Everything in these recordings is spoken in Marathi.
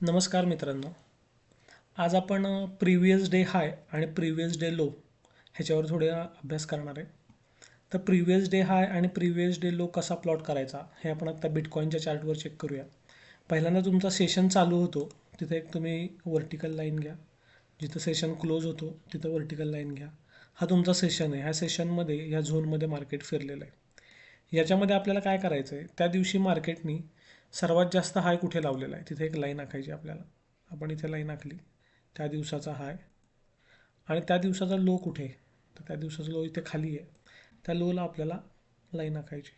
नमस्कार मित्रांनो. आज आपण प्रिव्हियस डे हाय आणि प्रिव्हियस डे लो ह्याच्यावर थोडा अभ्यास करणार आहे. तर प्रिव्हियस डे हाय आणि प्रिव्हियस डे लो कसा प्लॉट करायचा हे आपण आता बिटकॉईनच्या चार्टवर चेक करूया. पहिल्यांदा तुमचा सेशन चालू होतो तिथे एक तुम्ही वर्टिकल लाईन घ्या. जिथं सेशन क्लोज होतो तिथं वर्टिकल लाईन घ्या. हा तुमचा सेशन आहे. ह्या सेशनमध्ये ह्या झोनमध्ये मार्केट फिरलेलं आहे. याच्यामध्ये आपल्याला काय करायचं आहे, त्या दिवशी मार्केटनी सर्वात जास्त हाय कुठे लावलेला आहे तिथे एक लाईन आखायची आपल्याला. आपण इथे लाईन आखली, त्या दिवसाचा हाय आणि त्या दिवसाचा लो कुठे, तर त्या दिवसाचा लो इथे खाली आहे. त्या लोला आपल्याला लाईन आखायची.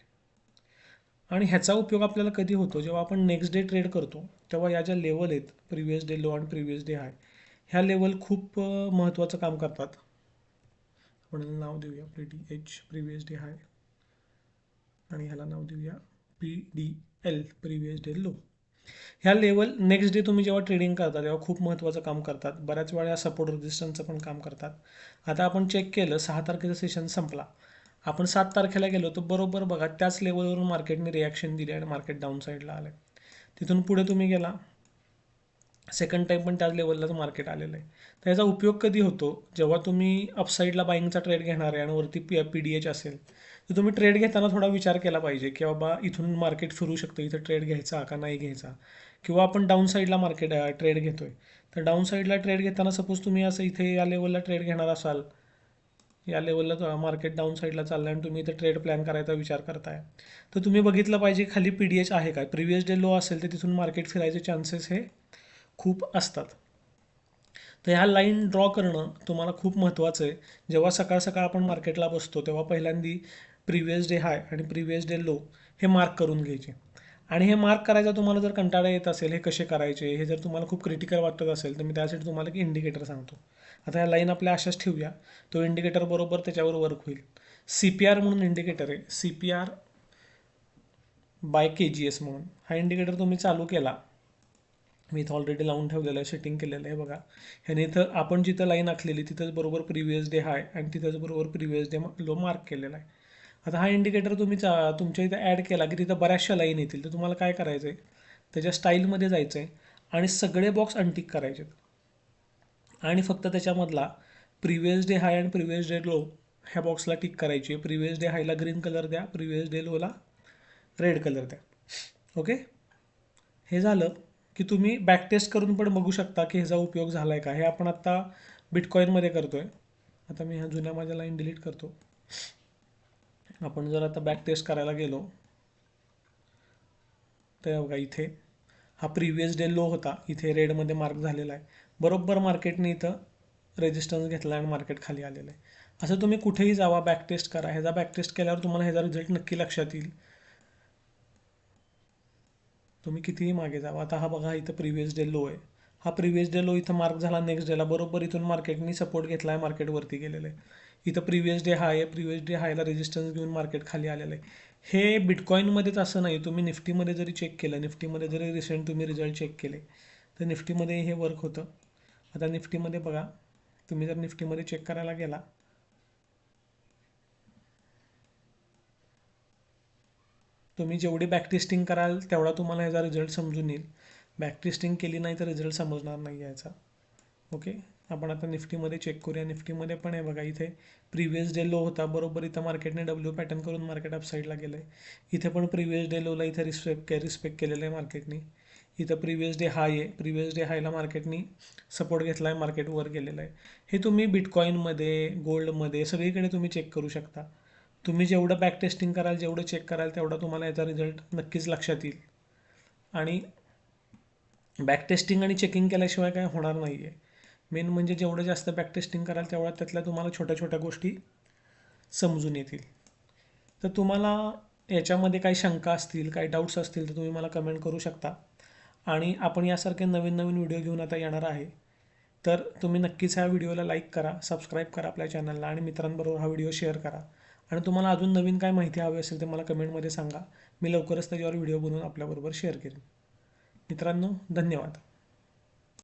आणि ह्याचा उपयोग आपल्याला कधी होतो, जेव्हा आपण नेक्स्ट डे ट्रेड करतो तेव्हा या ज्या लेवल आहेत प्रिव्हियस डे लो आणि प्रिव्हियस डे हाय, ह्या लेवल खूप महत्त्वाचं काम करतात. आपण नाव देऊया PDH प्रिव्हियस डे हाय आणि ह्याला नाव देऊया PDL प्रिव्हियस डे लो. ह्या लेवल नेक्स्ट डे तुम्ही जेव्हा ट्रेडिंग करता तेव्हा खूप महत्त्वाचं काम करतात. बऱ्याच वेळा सपोर्ट रेजिस्टन्सचं पण काम करतात. आता आपण चेक केलं 6 तारखेचा सेशन संपला. आपण 7 तारखेला गेलो तर बरोबर बघा त्याच लेवलवरून मार्केटने रिॲक्शन दिली आणि मार्केट डाऊन साईडला आलं. तिथून पुढे तुम्ही गेला, सेकंड टाईम पण त्याच लेवललाच मार्केट आलेलं आहे. तर याचा उपयोग कधी होतो, जेव्हा तुम्ही अपसाईडला बाईंगचा ट्रेड घेणार आहे आणि वरती PDH असेल तर तुम्ही ट्रेड घेताना थोडा विचार केला पाहिजे की बाबा इथून मार्केट फिरू शकतं, इथं ट्रेड घ्यायचा का नाही घ्यायचा. किंवा आपण डाऊन साईडला मार्केट ट्रेड घेतोय, तर डाऊन साईडला ट्रेड घेताना सपोज तुम्ही असं इथे या लेवलला ट्रेड घेणार असाल, या लेवलला मार्केट डाऊन साईडला चाललं आणि तुम्ही इथे ट्रेड प्लॅन करायचा विचार करताय, तर तुम्ही बघितलं पाहिजे खाली PDH आहे काय. प्रिव्हियस डे लो असेल तर तिथून मार्केट फिरायचे चान्सेस हे खूप असतात. तर ह्या लाईन ड्रॉ करणं तुम्हाला खूप महत्त्वाचं आहे. जेव्हा सकाळ सकाळ आपण मार्केटला बसतो तेव्हा पहिल्यांदी प्रिव्हियस डे हाय आणि प्रिव्हियस डे लो हे मार्क करून घ्यायचे. आणि हे मार्क करायचा तुम्हाला जर कंटाळा येत असेल, हे कसे करायचे हे जर तुम्हाला खूप क्रिटिकल वाटत असेल, तर मी त्यासाठी तुम्हाला एक इंडिकेटर सांगतो. आता ह्या लाईन आपल्या अशाच ठेवूया, तो इंडिकेटर बरोबर त्याच्यावर वर्क होईल. CPR म्हणून इंडिकेटर आहे, CPR बाय KGS म्हणून. हा इंडिकेटर तुम्ही चालू केला, मी इथं ऑलरेडी लावून ठेवलेलं आहे, सेटिंग केलेलं आहे बघा. ह्याने इथं आपण जिथं लाईन आखलेली तिथंच बरोबर प्रिव्हियस डे हाय आणि तिथंच बरोबर प्रिव्हियस डे लो मार्क केलेला आहे. आता हा इंडिकेटर तुम्ही तुमच्या इथं ॲड केला की तिथं बऱ्याचशा लाईन येतील. तर तुम्हाला काय करायचं आहे, त्याच्या स्टाईलमध्ये जायचं आहे आणि सगळे बॉक्स अनटिक करायचे आणि फक्त त्याच्यामधला प्रिव्हियस डे हाय आणि प्रिव्हियस डे लो ह्या बॉक्सला टिक करायची. प्रिव्हियस डे हायला ग्रीन कलर द्या, प्रिव्हियस डे लोला रेड कलर द्या. ओके, हे झालं की तुम्ही बॅक टेस्ट करून पण बघू शकता की ह्याचा उपयोग झाला आहे का. हे आपण आत्ता बिटकॉईनमध्ये करतो आहे. आता मी ह्या जुन्या माझ्या लाईन डिलीट करतो. आपण जर आता बॅक टेस्ट करायला गेलो तर बघा इथे हा प्रिव्हियस डे लो होता, इथे रेडमध्ये मार्क झालेला आहे. बरोबर मार्केटने इथं रेजिस्टन्स घेतला आणि मार्केट खाली आलेलं आहे. असं तुम्ही कुठेही जावा, बॅक टेस्ट करा. ह्याचा बॅक टेस्ट केल्यावर तुम्हाला ह्याचा रिझल्ट नक्की लक्षात येईल. तुम्ही कितीही मागे जावा. आता हा बघा इथं प्रिव्हियस डे लो आहे, हा प्रिव्हियस डे लो इथं मार्क झाला. नेक्स्ट डेला बरोबर इथून मार्केटनी सपोर्ट घेतला आहे, मार्केटवरती गेलेलं आहे. इथं प्रिव्हियस डे हाय आहे, प्रिव्हियस डे हायला रेजिस्टन्स घेऊन मार्केट खाली आलेलं आहे. हे बिटकॉईनमध्येच असं नाही, तुम्ही निफ्टीमध्ये जरी चेक केलं, निफ्टीमध्ये जरी रिसेंट तुम्ही रिझल्ट चेक केले तर निफ्टीमध्ये हे वर्क होतं. आता निफ्टीमध्ये बघा, तुम्ही जर निफ्टीमध्ये चेक करायला गेला, तुम्ही जेवढी बॅक टेस्टिंग कराल तेवढा तुम्हाला ह्याचा रिझल्ट समजून येईल. बॅक टेस्टिंग केली नाही तर रिझल्ट समजणार नाही याचा. ओके, आपण आता निफ्टीमध्ये चेक करूया. निफ्टीमध्ये पण आहे बघा, इथे प्रिव्हियस डे लो होता, बरोबर इथं मार्केटने W पॅटर्न करून मार्केट अपसाईडला गेलं आहे. इथे पण प्रिव्हियस डे लोला इथे रिस्पेक्ट केलेलं आहे मार्केटने. इथं प्रिव्हियस डे हाय आहे, प्रिव्हियस डे हायला मार्केटनी सपोर्ट घेतला आहे, मार्केट वर गेलेलं आहे. हे तुम्ही बिटकॉईनमध्ये, गोल्डमध्ये सगळीकडे तुम्ही चेक करू शकता. तुम्ही जेवढं बॅक टेस्टिंग कराल, जेवढं चेक कराल तेवढा तुम्हाला याचा रिझल्ट नक्कीच लक्षात येईल. आणि बॅक टेस्टिंग आणि चेकिंग केल्याशिवाय काय होणार नाही आहे. मेन म्हणजे जेवढं जास्त बॅक टेस्टिंग कराल तेवढ्या त्यातल्या तुम्हाला छोट्या छोट्या गोष्टी समजून येतील. तर तुम्हाला याच्यामध्ये काही शंका असतील, काही डाऊट्स असतील तर तुम्ही मला कमेंट करू शकता. आणि आपण यासारखे नवीन नवीन व्हिडिओ घेऊन आता येणार आहे. तर तुम्ही नक्कीच ह्या व्हिडिओला लाईक करा, सबस्क्राईब करा आपल्या चॅनलला आणि मित्रांबरोबर हा व्हिडिओ शेअर करा. आणि तुम्हाला अजून नवीन काय माहिती हवी असेल तर मला कमेंटमध्ये सांगा. मी लवकरच त्याच्यावर व्हिडिओ बनवून आपल्याबरोबर शेअर करेन. मित्रांनो, धन्यवाद.